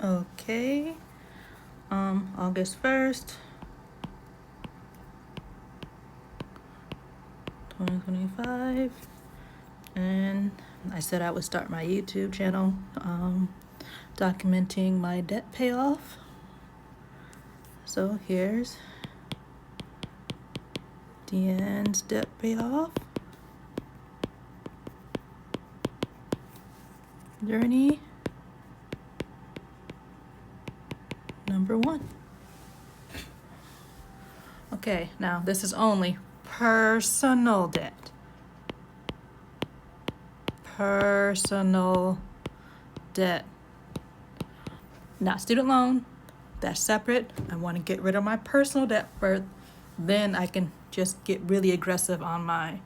Okay. August 1st, 2025. And I said I would start my YouTube channel documenting my debt payoff. So here's Deanne's debt payoff journey number 1. Okay, now this is only personal debt. Personal debt. Not student loan. That's separate. I want to get rid of my personal debt first. Then I can just get really aggressive on my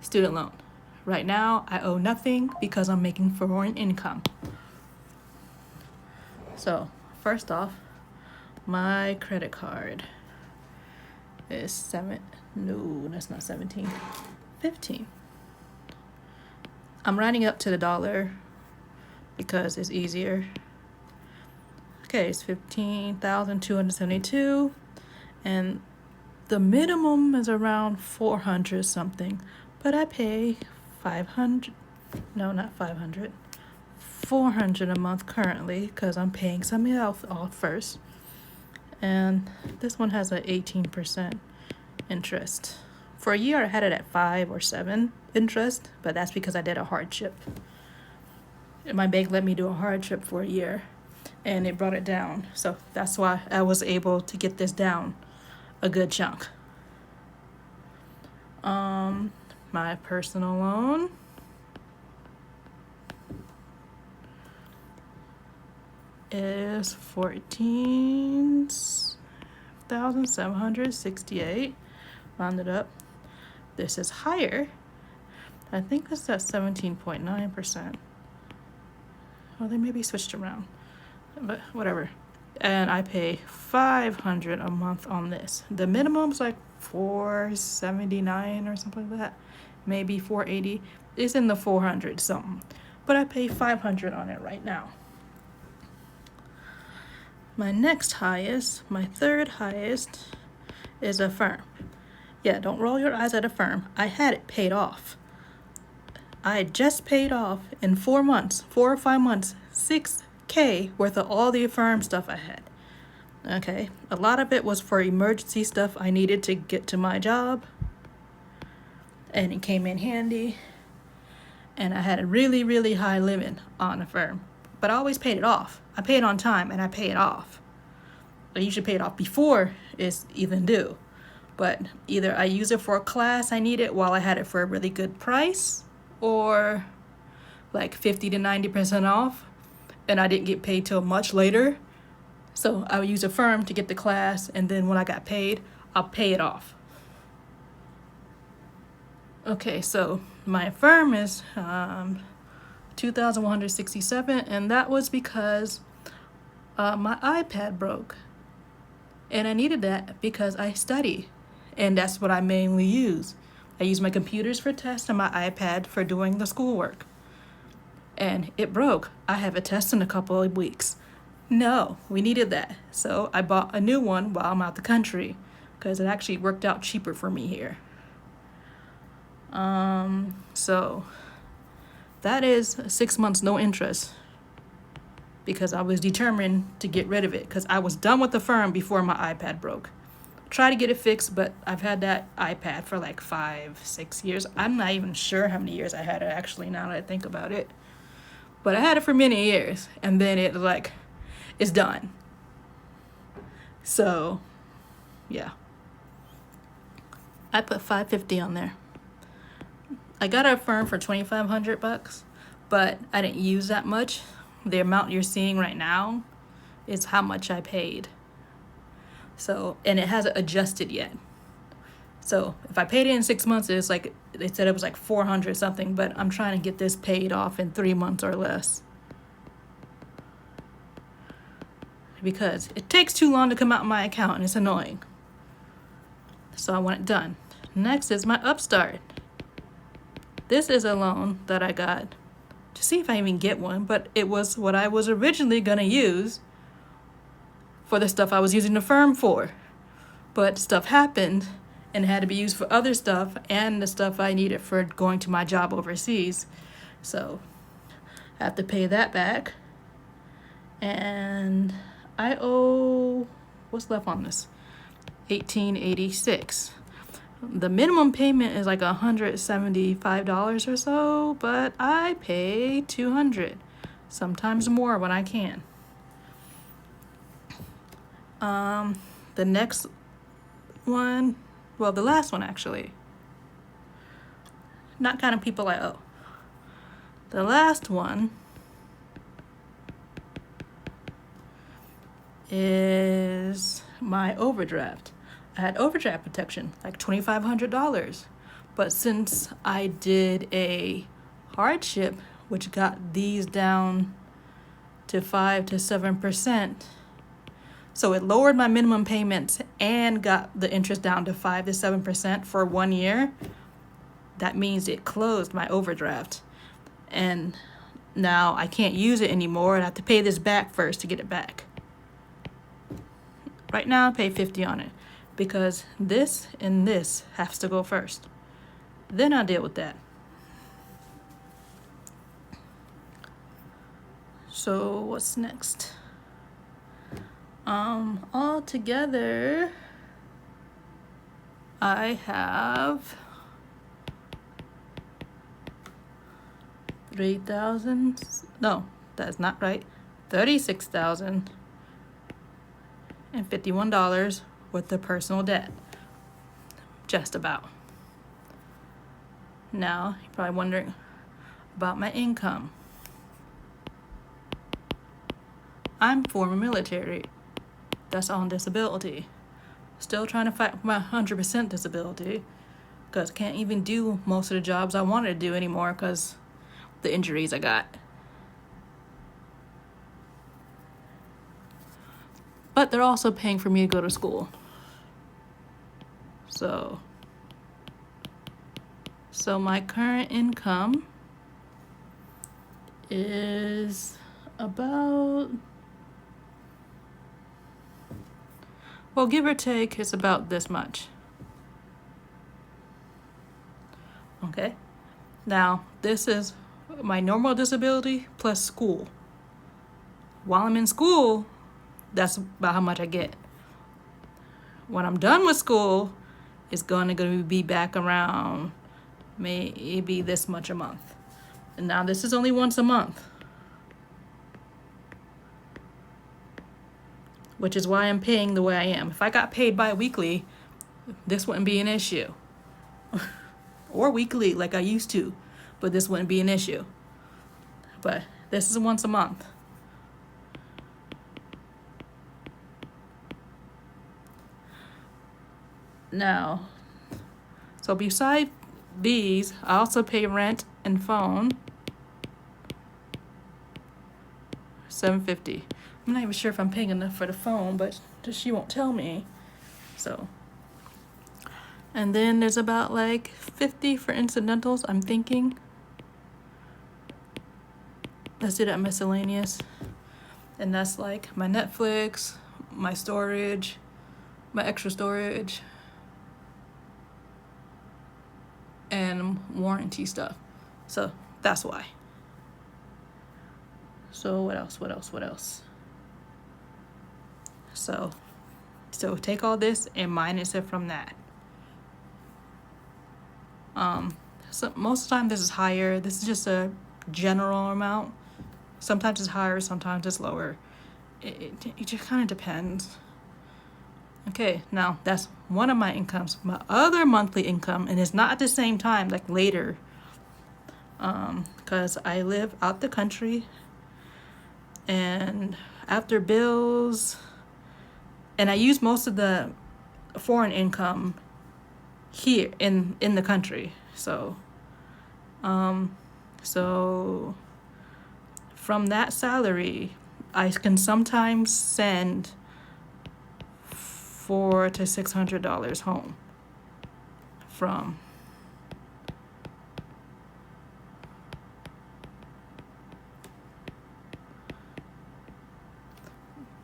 student loan. Right now, I owe nothing because I'm making foreign income. So, first off, my credit card is no, that's not 17, 15. I'm rounding up to the dollar because it's easier. Okay, it's 15,272, and the minimum is around 400 something, but I pay 500, no, not 500, 400 a month currently because I'm paying something else off first. And this one has an 18% interest. For a year, I had it at 5 or 7 interest, but that's because I did a hardship. My bank let me do a hardship for a year, and it brought it down. So that's why I was able to get this down a good chunk. My personal loan is 14,768, rounded up. This is higher. I think this is at 17.9%. Well, they maybe switched around, but whatever. And I pay 500 a month on this. The minimum's like 479 or something like that, maybe 480. It's in the 400 something, but I pay 500 on it right now. My next highest, my third highest, is Affirm. Yeah, don't roll your eyes at Affirm. I had it paid off. I just paid off in 4 or 5 months, $6K worth of all the Affirm stuff I had. Okay, a lot of it was for emergency stuff I needed to get to my job, and it came in handy. And I had a really, really high limit on Affirm, but I always paid it off. I pay it on time and I pay it off. I usually pay it off before it's even due, but either I use it for a class I need it while I had it for a really good price, or like 50 to 90% off, and I didn't get paid till much later. So I would use Affirm to get the class, and then when I got paid, I'll pay it off. Okay, so my Affirm is 2,167, and that was because my iPad broke, and I needed that because I study, and that's what I mainly use. I use my computers for tests and my iPad for doing the schoolwork, and it broke. I have a test in a couple of weeks. No, we needed that, so I bought a new one while I'm out the country because it actually worked out cheaper for me here. So that is 6 months no interest because I was determined to get rid of it because I was done with Affirm before my iPad broke. Try to get it fixed, but I've had that iPad for like 5-6 years. I'm not even sure how many years I had it actually, now that I think about it, but I had it for many years, and then it's done. So yeah, I put $550 on there. I got a Affirm for $2,500, but I didn't use that much. The amount you're seeing right now is how much I paid. So, and it hasn't adjusted yet. So if I paid it in 6 months, it's like, they said it was like 400 something, but I'm trying to get this paid off in 3 months or less, because it takes too long to come out of my account and it's annoying. So I want it done. Next is my Upstart. This is a loan that I got to see if I even get one, but it was what I was originally gonna use for the stuff I was using the firm for. But stuff happened and it had to be used for other stuff and the stuff I needed for going to my job overseas. So I have to pay that back. And I owe, what's left on this? $18.86. The minimum payment is like $175 or so, but I pay $200, sometimes more when I can. The next one, well, the last one actually, not kind of people I owe. The last one is my overdraft. I had overdraft protection, like $2,500. But since I did a hardship, which got these down to 5 to 7%, so it lowered my minimum payments and got the interest down to 5 to 7% for 1 year, that means it closed my overdraft. And now I can't use it anymore. I have to pay this back first to get it back. Right now I pay $50 on it because this and this has to go first. Then I'll deal with that. So what's next? All together I have 3,000, no, that's not right, $36,051 worth of personal debt. Just about. Now, you're probably wondering about my income. I'm former military. That's on disability. Still trying to fight for my 100% disability because I can't even do most of the jobs I wanted to do anymore because the injuries I got. But they're also paying for me to go to school. So my current income is about, well, give or take, it's about this much. Okay. Now, this is my normal disability plus school. While I'm in school, that's about how much I get. When I'm done with school, it's gonna be back around maybe this much a month. And now this is only once a month, which is why I'm paying the way I am. If I got paid bi-weekly, this wouldn't be an issue. Or weekly like I used to, but this wouldn't be an issue. But this is once a month. Now, so beside these, I also pay rent and phone. $750. I'm not even sure if I'm paying enough for the phone, but she won't tell me. So, and then there's about like $50 for incidentals, I'm thinking. Let's do that miscellaneous. And that's like my Netflix, my storage, my extra storage, and warranty stuff. So that's why. So what else? So take all this and minus it from that. So most of the time this is higher. This is just a general amount. Sometimes it's higher, sometimes it's lower. It just kind of depends. Okay, now that's one of my incomes. My other monthly income, and it's not at the same time, like later, because I live out the country, and after bills, and I use most of the foreign income here in the country. So from that salary, I can sometimes send $400 to $600 home from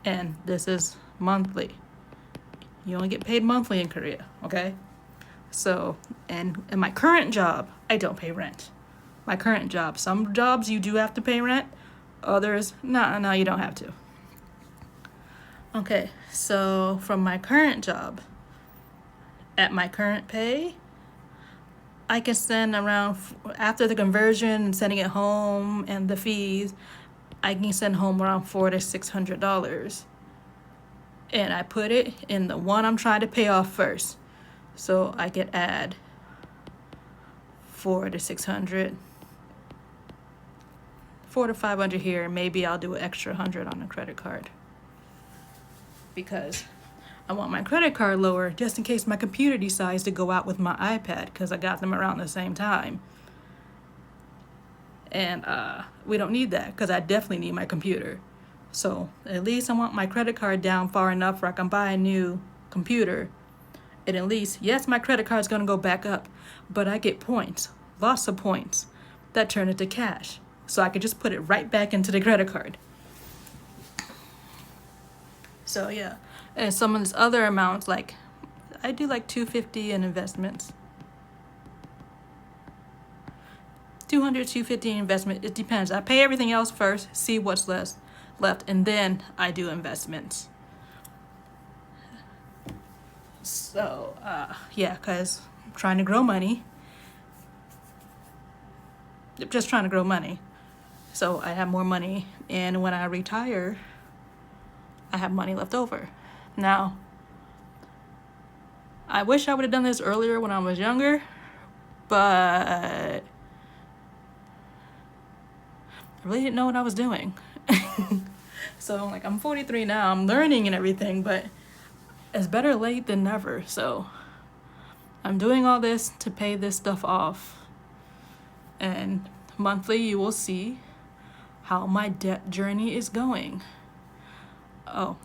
And this is monthly. You only get paid monthly in Korea, okay? So, and in my current job, I don't pay rent. My current job. Some jobs you do have to pay rent. Others, no, you don't have to. Okay, so from my current job, at my current pay, I can send around, after the conversion and sending it home and the fees, I can send home around $400 to $600. And I put it in the one I'm trying to pay off first. So I could add 400 to 600, 400 to 500 here, and maybe I'll do an extra 100 on the credit card. Because I want my credit card lower just in case my computer decides to go out with my iPad, because I got them around the same time. And we don't need that, because I definitely need my computer. So at least I want my credit card down far enough where I can buy a new computer. And at least, yes, my credit card's gonna go back up, but I get points, lots of points, that turn into cash. So I could just put it right back into the credit card. So yeah, and some of these other amounts, like I do like $250 in investments. 200, 250 in investment, it depends. I pay everything else first, see what's left, and then I do investments. So, yeah, because I'm trying to grow money. Just trying to grow money. So I have more money, and when I retire, I have money left over. Now, I wish I would have done this earlier when I was younger, but I really didn't know what I was doing. So, like, I'm 43 now, I'm learning and everything, but it's better late than never. So I'm doing all this to pay this stuff off, and monthly you will see how my debt journey is going. Oh,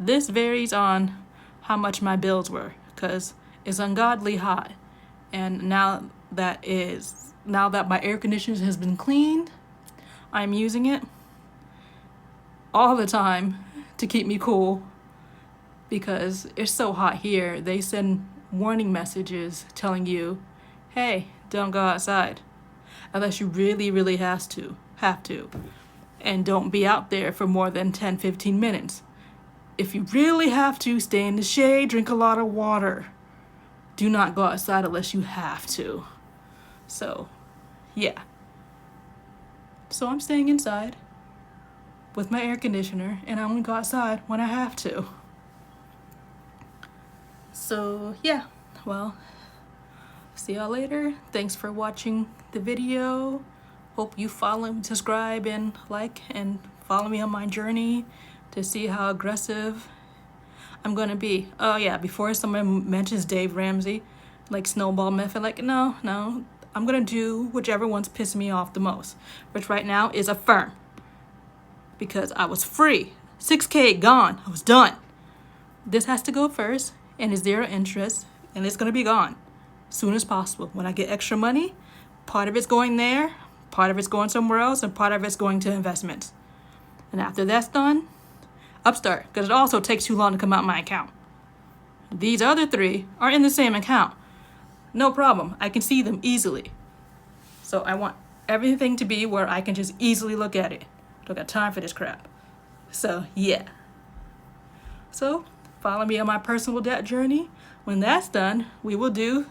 this varies on how much my bills were, because it's ungodly hot, and now that my air conditioner has been cleaned, I'm using it all the time to keep me cool. Because it's so hot here, they send warning messages telling you, hey, don't go outside unless you really have to. And don't be out there for more than 10-15 minutes. If you really have to, stay in the shade, drink a lot of water. Do not go outside unless you have to. So, yeah. So I'm staying inside with my air conditioner, and I only go outside when I have to. So yeah, well, see y'all later. Thanks for watching the video. Hope you follow, subscribe, and like, and follow me on my journey to see how aggressive I'm gonna be. Oh yeah, before someone mentions Dave Ramsey, like snowball method, like no, I'm gonna do whichever one's pissing me off the most, which right now is Affirm. Because I was free. 6K gone, I was done. This has to go first, and it's zero interest, and it's gonna be gone as soon as possible. When I get extra money, part of it's going there, part of it's going somewhere else, and part of it's going to investments. And after that's done, Upstart, because it also takes too long to come out my account. These other three are in the same account. No problem, I can see them easily. So I want everything to be where I can just easily look at it. Don't got time for this crap. So yeah. So follow me on my personal debt journey. When that's done, we will do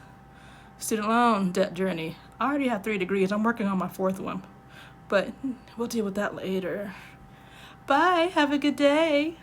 student loan debt journey. I already have 3 degrees. I'm working on my 4th one. But we'll deal with that later. Bye. Have a good day.